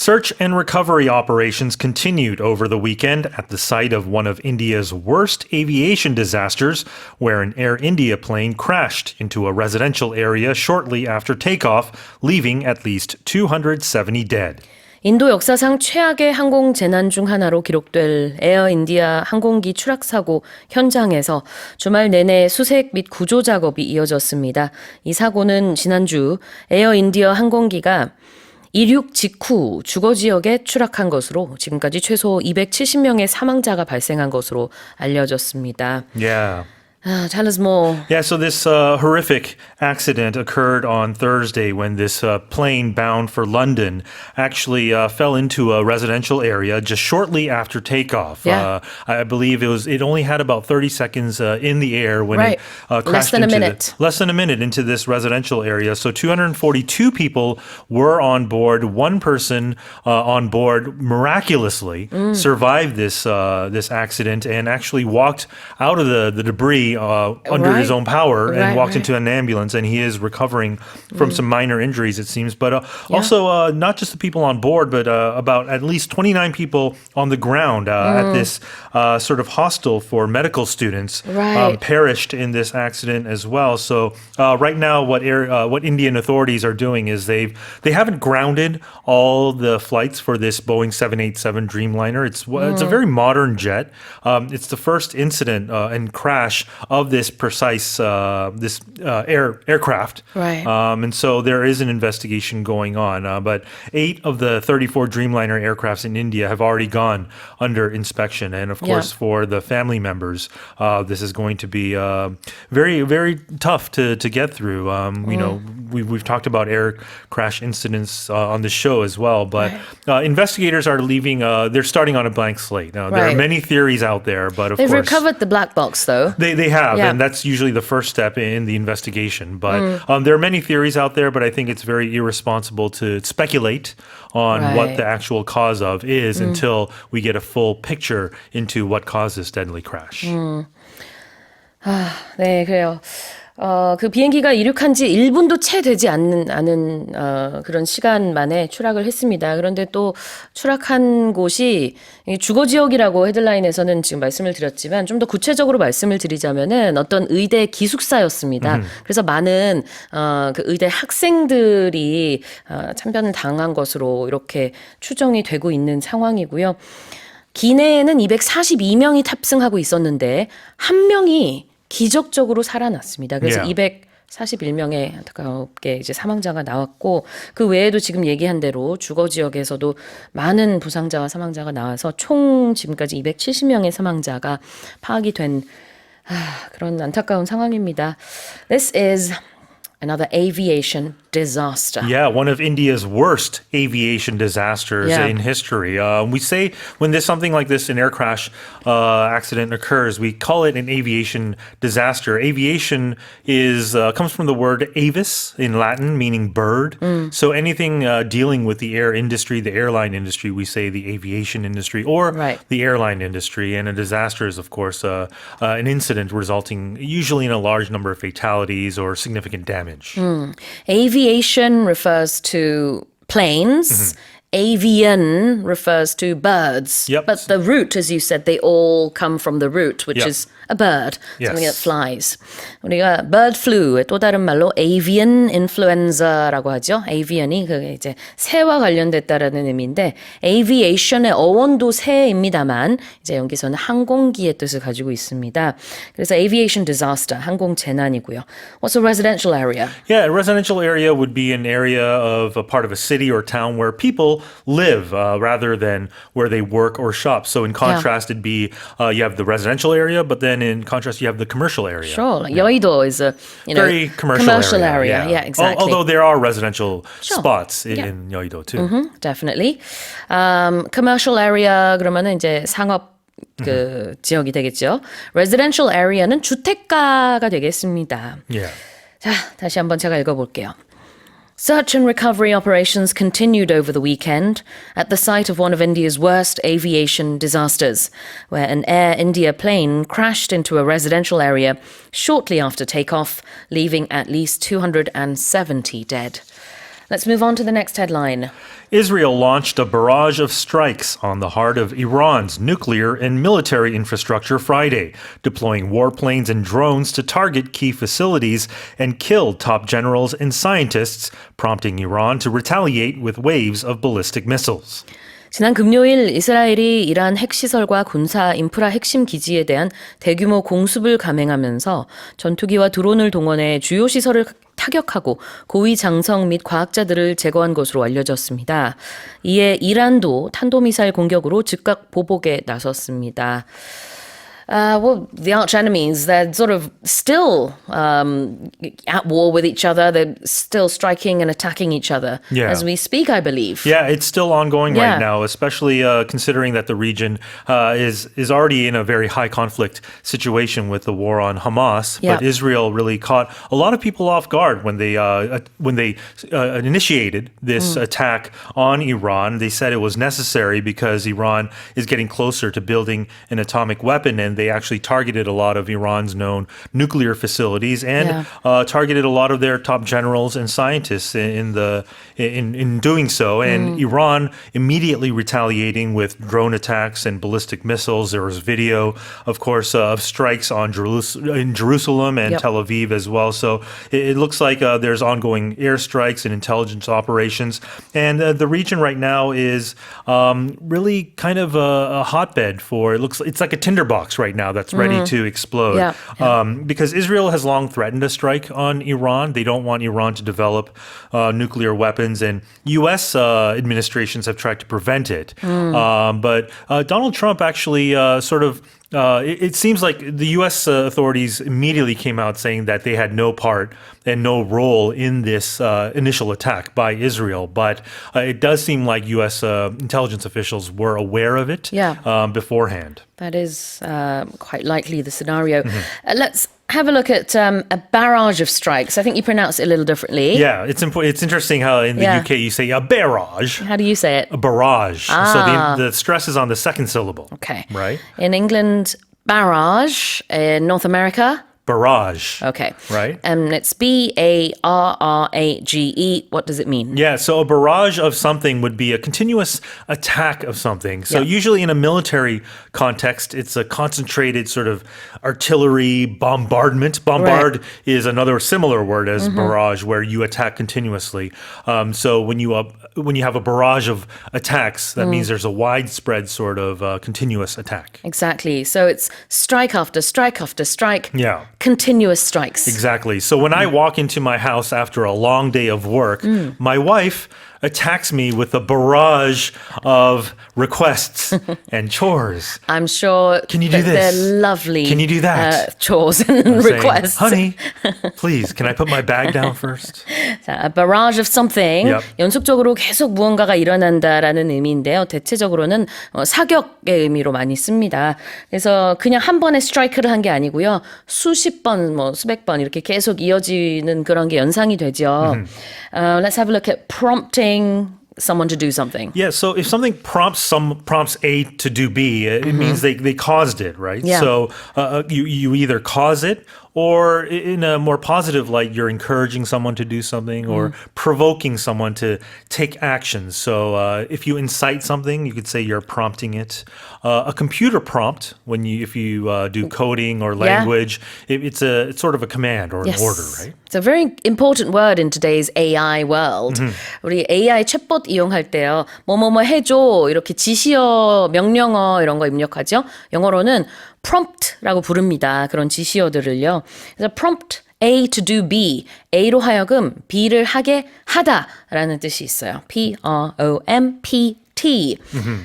Search and recovery operations continued over the weekend at the site of one of India's worst aviation disasters, where an Air India plane crashed into a residential area shortly after takeoff, leaving at least 270 dead. 인도 역사상 최악의 항공 재난 중 하나로 기록될 에어인디아 항공기 추락 사고 현장에서 주말 내내 수색 및 구조 작업이 이어졌습니다. 이 사고는 지난주 에어인디아 항공기가 이륙 직후 주거 지역에 추락한 것으로 지금까지 최소 270명의 사망자가 발생한 것으로 알려졌습니다. Yeah. Tell us more. Yeah, so this horrific accident occurred on Thursday when this plane bound for London actually fell into a residential area just shortly after takeoff. Yeah. I believe it only had about 30 seconds in the air when it crashed less than a minute into this residential area. So 242 people were on board. One person on board miraculously survived this accident and actually walked out of the debris under his own power and walked into an ambulance, and he is recovering from some minor injuries, it seems. But also, not just the people on board, but about at least 29 people on the ground at this sort of hostel for medical students perished in this accident as well. So right now, what Indian authorities are doing is they haven't grounded all the flights for this Boeing 787 Dreamliner. It's a very modern jet. It's the first incident and crash of this precise aircraft. Right. And so there is an investigation going on. But 8 of the 34 Dreamliner aircrafts in India have already gone under inspection. And of course, for the family members, this is going to be very, very tough to get through. You know, we've talked about air crash incidents on the show as well. But investigators are they're starting on a blank slate. Now, there are many theories out there, but of course... They've recovered the black box, though. They have, and that's usually the first step in the investigation. But there are many theories out there, but I think it's very irresponsible to speculate on what the actual cause of is until we get a full picture into what caused this deadly crash. 네, 그래요. 그 비행기가 이륙한 지 1분도 채 되지 않은 그런 시간 만에 추락을 했습니다. 그런데 또 추락한 곳이 주거 지역이라고 헤드라인에서는 지금 말씀을 드렸지만 좀 더 구체적으로 말씀을 드리자면은 어떤 의대 기숙사였습니다. 그래서 많은 그 의대 학생들이 참변을 당한 것으로 이렇게 추정이 되고 있는 상황이고요. 기내에는 242명이 탑승하고 있었는데 한 명이 기적적으로 살아났습니다. 그래서 241명의 안타깝게 이제 사망자가 나왔고 그 외에도 지금 얘기한 대로 주거 지역에서도 많은 부상자와 사망자가 나와서 총 지금까지 270명의 사망자가 파악이 된 그런 안타까운 상황입니다. This is another aviation disaster. Yeah, one of India's worst aviation disasters in history. We say when something like this, an air crash accident occurs, we call it an aviation disaster. Aviation comes from the word avis in Latin, meaning bird. So anything dealing with the air industry, the airline industry, we say the aviation industry or the airline industry. And a disaster is, of course, an incident resulting usually in a large number of fatalities or significant damage. Aviation refers to planes. Avian refers to birds. But the root, as you said, they all come from the root, which is a bird, something that flies. 우리가 bird flu의 또 다른 말로 avian influenza라고 하죠. avian이 그게 이제 새와 관련됐다라는 의미인데 aviation의 어원도 새입니다만 이제 여기서는 항공기의 뜻을 가지고 있습니다. 그래서 aviation disaster, 항공 재난이고요. What's a residential area? Yeah, a residential area would be an area of a part of a city or town where people live rather than where they work or shop. So in contrast, it'd be you have the residential area, but then in contrast, you have the commercial area. Sure. Like Yeouido is a very commercial area. Yeah, exactly. Although there are residential spots in Yeouido too. Definitely. Commercial area 그러면은 이제 상업 그 지역이 되겠죠. Residential area는 주택가가 되겠습니다. 자, 다시 한번 제가 읽어볼게요. Search and recovery operations continued over the weekend at the site of one of India's worst aviation disasters, where an Air India plane crashed into a residential area shortly after takeoff, leaving at least 270 dead. Let's move on to the next headline. Israel launched a barrage of strikes on the heart of Iran's nuclear and military infrastructure Friday, deploying warplanes and drones to target key facilities and kill top generals and scientists, prompting Iran to retaliate with waves of ballistic missiles. 지난 금요일 이스라엘이 이란 핵시설과 군사 인프라 핵심 기지에 대한 대규모 공습을 감행하면서 전투기와 드론을 동원해 주요 시설을 타격하고 고위 장성 및 과학자들을 제거한 것으로 알려졌습니다. 이에 이란도 탄도미사일 공격으로 즉각 보복에 나섰습니다. Well, the arch enemies, they're sort of still at war with each other. They're still striking and attacking each other as we speak, I believe. Yeah, it's still ongoing right now, especially considering that the region is already in a very high conflict situation with the war on Hamas. But Israel really caught a lot of people off guard when they initiated this attack on Iran. They said it was necessary because Iran is getting closer to building an atomic weapon, and they actually targeted a lot of Iran's known nuclear facilities and targeted a lot of their top generals and scientists in doing so. And Iran immediately retaliating with drone attacks and ballistic missiles. There was video, of course, of strikes on Jerusalem and Tel Aviv as well. So it looks like there's ongoing airstrikes and intelligence operations. And the region right now is really kind of a hotbed for, it's like a tinderbox right now that's ready to explode. Because Israel has long threatened a strike on Iran. They don't want Iran to develop nuclear weapons, and U.S. administrations have tried to prevent it. But Donald Trump actually it seems like the U.S. authorities immediately came out saying that they had no part and no role in this initial attack by Israel. But it does seem like U.S. Intelligence officials were aware of it beforehand. That is quite likely the scenario. Let's have a look at a barrage of strikes. I think you pronounce it a little differently. Yeah, it's interesting how in the UK you say a barrage. How do you say it? A barrage. So the stress is on the second syllable. Okay. Right? In England, barrage. In North America, barrage. Okay. Right? And it's barrage. What does it mean? Yeah, so a barrage of something would be a continuous attack of something. So usually in a military context, it's a concentrated sort of artillery bombardment. Bombard is another similar word as barrage, where you attack continuously. So when you have a barrage of attacks, that means there's a widespread sort of continuous attack. Exactly. So it's strike after strike after strike. Yeah. Continuous strikes. Exactly. So when I walk into my house after a long day of work, my wife attacks me with a barrage of requests and chores. I'm sure Can you do this? They're lovely. Can you do that? Chores and requests. Honey, please, can I put my bag down first? 자, a barrage of something. 연속적으로 계속 무언가가 일어난다라는 의미인데요. 대체적으로는 사격의 의미로 많이 씁니다. 그래서 그냥 한 번에 스트라이크를 한 게 아니고요. 수십 번, 수백 번 이렇게 계속 이어지는 그런 게 연상이 되죠. Let's have a look at prompting someone to do something. Yeah, so if something prompts A to do B, it means they caused it, right? Yeah. So you either cause it, or in a more positive light, you're encouraging someone to do something or provoking someone to take action. So if you incite something, you could say you're prompting it. A computer prompt, if you do coding or language, it's sort of a command or an order, right? It's a very important word in today's AI world. 우리 AI 챗봇 이용할 때요. 뭐뭐뭐 해줘 이렇게 지시어, 명령어 이런 거 입력하죠. 영어로는 prompt라고 부릅니다. 그런 지시어들을요. 그래서 prompt A to do B. A로 하여금 B를 하게 하다라는 뜻이 있어요. P-R-O-M-P-T.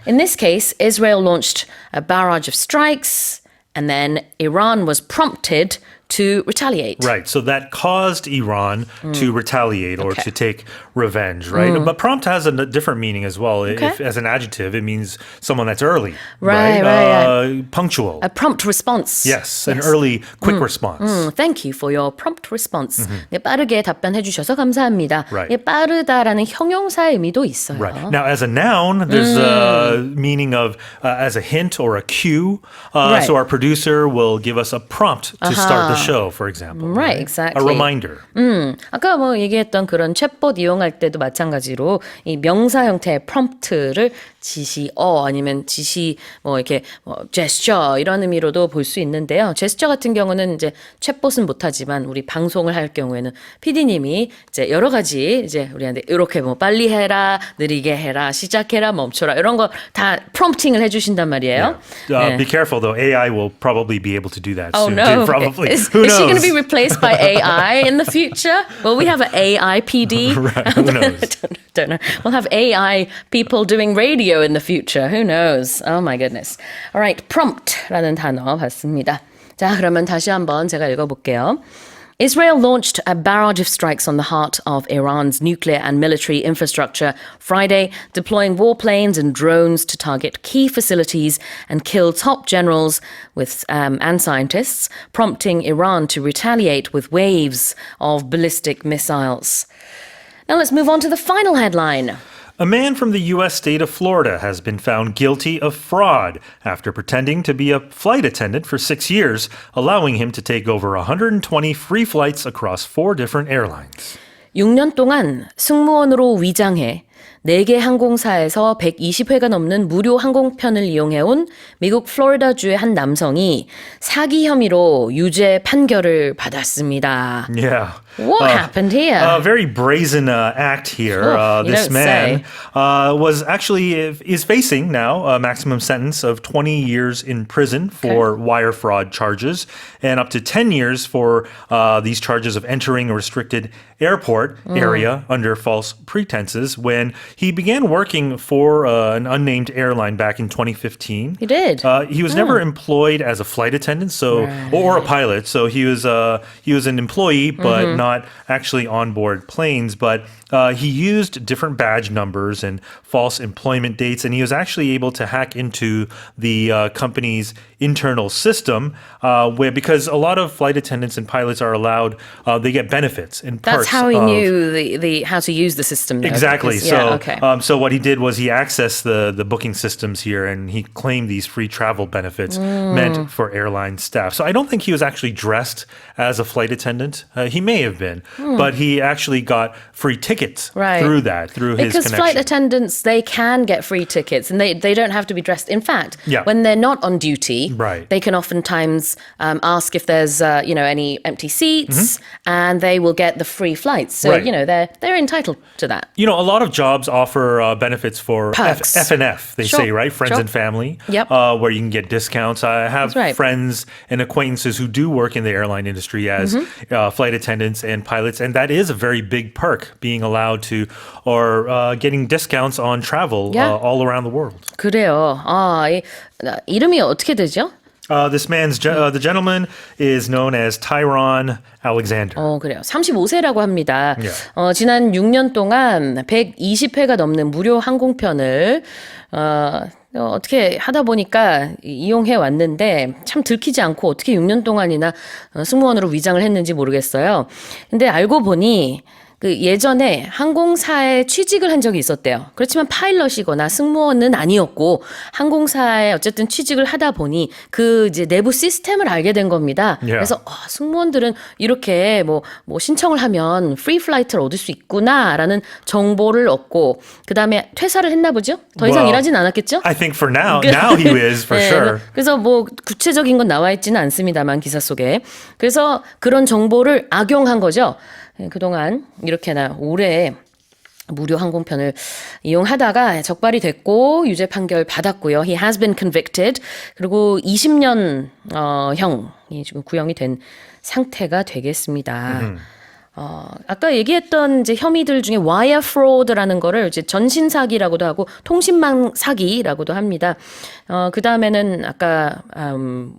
In this case, Israel launched a barrage of strikes, and then Iran was prompted to retaliate. Right. So that caused Iran to retaliate or to take revenge, right? But prompt has a different meaning as well. If, as an adjective, it means someone that's early, right? Punctual. A prompt response. Yes, an early, quick response. Thank you for your prompt response. 빠르게 답변해 주셔서 감사합니다. Right. 빠르다라는 형용사의 의미도 있어요. Right. Now, as a noun, there's a meaning of as a hint or a cue. So our producer will give us a prompt to start the show, for example. Right, exactly. A reminder. 아까 뭐 얘기했던 그런 챗봇 이용할 때도 마찬가지로 이 명사 형태의 prompt를 지시어 아니면 지시 뭐 이렇게 gesture 이런 의미로도 볼 수 있는데요. gesture 같은 경우는 이제 챗봇은 못하지만 우리 방송을 할 경우에는 PD님이 이제 여러 가지 이제 우리한테 이렇게 뭐 빨리 해라, 느리게 해라, 시작해라, 멈춰라 이런 거 다 prompting을 해주신단 말이에요. Yeah. Be careful though. AI will probably be able to do that soon. No. Probably. Is Who knows? she going to be replaced by AI in the future? Will we have an AI PD? Right. Who knows? Don't know. We'll have AI people doing radio in the future. Who knows? Oh my goodness. All right, prompt라는 단어 봤습니다. 자, 그러면 다시 한번 제가 읽어볼게요. Israel launched a barrage of strikes on the heart of Iran's nuclear and military infrastructure Friday, deploying warplanes and drones to target key facilities and kill top generals and scientists, prompting Iran to retaliate with waves of ballistic missiles. Now let's move on to the final headline. A man from the U.S. state of Florida has been found guilty of fraud after pretending to be a flight attendant for 6 years, allowing him to take over 120 free flights across 4 different airlines. 6년 동안 승무원으로 위장해 4개 항공사에서 120회가 넘는 무료 항공편을 이용해온 미국 플로리다주의 한 남성이 사기 혐의로 유죄 판결을 받았습니다. Yeah. What happened here? A very brazen act here. This man is facing now a maximum sentence of 20 years in prison for wire fraud charges and up to 10 years for these charges of entering a restricted airport area under false pretenses when he began working for an unnamed airline back in 2015. He did? He was never employed as a flight attendant or a pilot, so he was an employee but not actually on board planes, but he used different badge numbers and false employment dates, and he was actually able to hack into the company's internal system because a lot of flight attendants and pilots are allowed, they get benefits and perks. That's how he knew the how to use the system. Though, exactly. Because, So what he did was he accessed the booking systems here, and he claimed these free travel benefits meant for airline staff. So I don't think he was actually dressed as a flight attendant. He may have been, but he actually got free tickets through his connection. Because flight attendants, they can get free tickets, and they don't have to be dressed. In fact, when they're not on duty, they can oftentimes ask if there's any empty seats, and they will get the free flights. So they're entitled to that. A lot of jobs offer benefits for F&F, they say, right? Friends and family, where you can get discounts. I have friends and acquaintances who do work in the airline industry as flight attendants and pilots, and that is a very big perk, being allowed to or getting discounts on travel all around the world. 그래요. 이름이 어떻게 되죠? The gentleman is known as Tyron Alexander. 그래요. 35세라고 합니다. 지난 6년 동안 120회가 넘는 무료 항공편을 어떻게 하다 보니까 이용해 왔는데 참 들키지 않고 어떻게 6년 동안이나 승무원으로 위장을 했는지 모르겠어요. 근데 알고 보니 예전에 항공사에 취직을 한 적이 있었대요. 그렇지만 파일럿이거나 승무원은 아니었고 항공사에 어쨌든 취직을 하다 보니 이제 내부 시스템을 알게 된 겁니다. 그래서 승무원들은 이렇게 뭐 신청을 하면 프리 플라이트를 얻을 수 있구나라는 정보를 얻고 그다음에 퇴사를 했나 보죠? 더 이상 일하진 않았겠죠? I think for now he is for sure. 그래서 구체적인 건 나와 있지는 않습니다만 기사 속에. 그래서 그런 정보를 악용한 거죠. 그동안 이렇게나 오래 무료 항공편을 이용하다가 적발이 됐고 유죄 판결 받았고요. He has been convicted. 그리고 20년 형이 지금 구형이 된 상태가 되겠습니다. 아까 얘기했던 이제 혐의들 중에 wire fraud라는 거를 이제 전신 사기라고도 하고 통신망 사기라고도 합니다. 그 다음에는 아까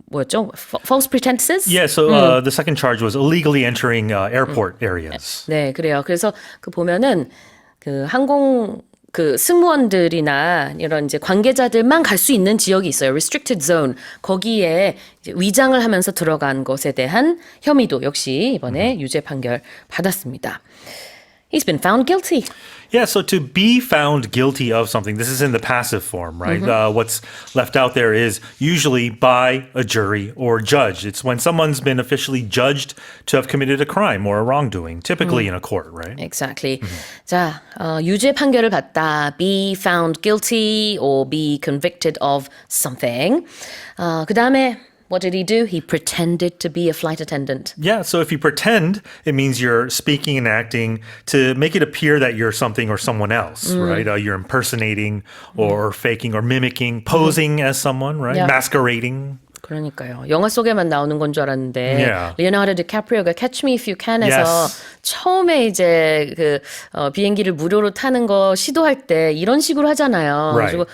뭐였죠? False pretenses? Yeah, so the second charge was illegally entering airport areas. 네, 그래요. 그래서 보면은 승무원들이나 이런 이제 관계자들만 갈 수 있는 지역이 있어요. Restricted zone. 거기에 이제 위장을 하면서 들어간 것에 대한 혐의도 역시 이번에 유죄 판결 받았습니다. He's been found guilty. Yeah, so to be found guilty of something, this is in the passive form, right? What's left out there is usually by a jury or judge. It's when someone's been officially judged to have committed a crime or a wrongdoing, typically in a court, right? Exactly. 자, 유죄 판결을 받다. Be found guilty or be convicted of something. 그 다음에 what did he do? He pretended to be a flight attendant. Yeah, so if you pretend, it means you're speaking and acting to make it appear that you're something or someone else, right? You're impersonating or faking or mimicking, posing as someone, right? Yeah. Masquerading. 그러니까요. 영화 속에만 나오는 건 줄 알았는데 Yeah. 리오나르도 디카프리오가 Catch Me If You Can에서 Yes. 처음에 이제 그 비행기를 무료로 타는 거 시도할 때 이런 식으로 하잖아요. Right. 그리고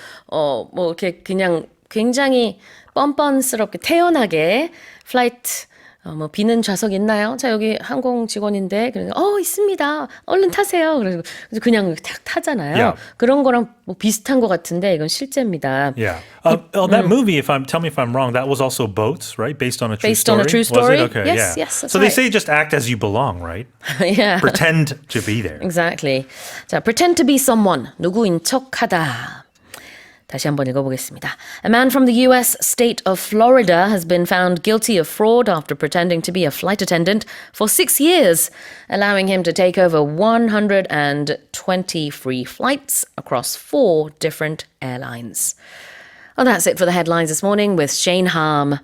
뭐 이렇게 그냥 굉장히 뻔뻔스럽게 태연하게 플라이트 뭐 비는 좌석 있나요? 자 여기 항공 직원인데 그러니까 있습니다. 얼른 타세요. 그래서 그냥 탁 타잖아요. Yeah. 그런 거랑 뭐 비슷한 것 같은데 이건 실제입니다. Yeah. That movie, tell me if I'm wrong, that was also Boats, right? Based on a true Based story? on a true Was story? it? Okay, Yes, yeah. yes, that's So they right. say just act as you belong, right? yeah. Pretend to be there. Exactly. 자, pretend to be someone. 누구인 척하다. 다시 한번 읽어보겠습니다. A man from the U.S. state of Florida has been found guilty of fraud after pretending to be a flight attendant for 6 years, allowing him to take over 120 free flights across 4 different airlines. Well, that's it for the headlines this morning with Shane Harm.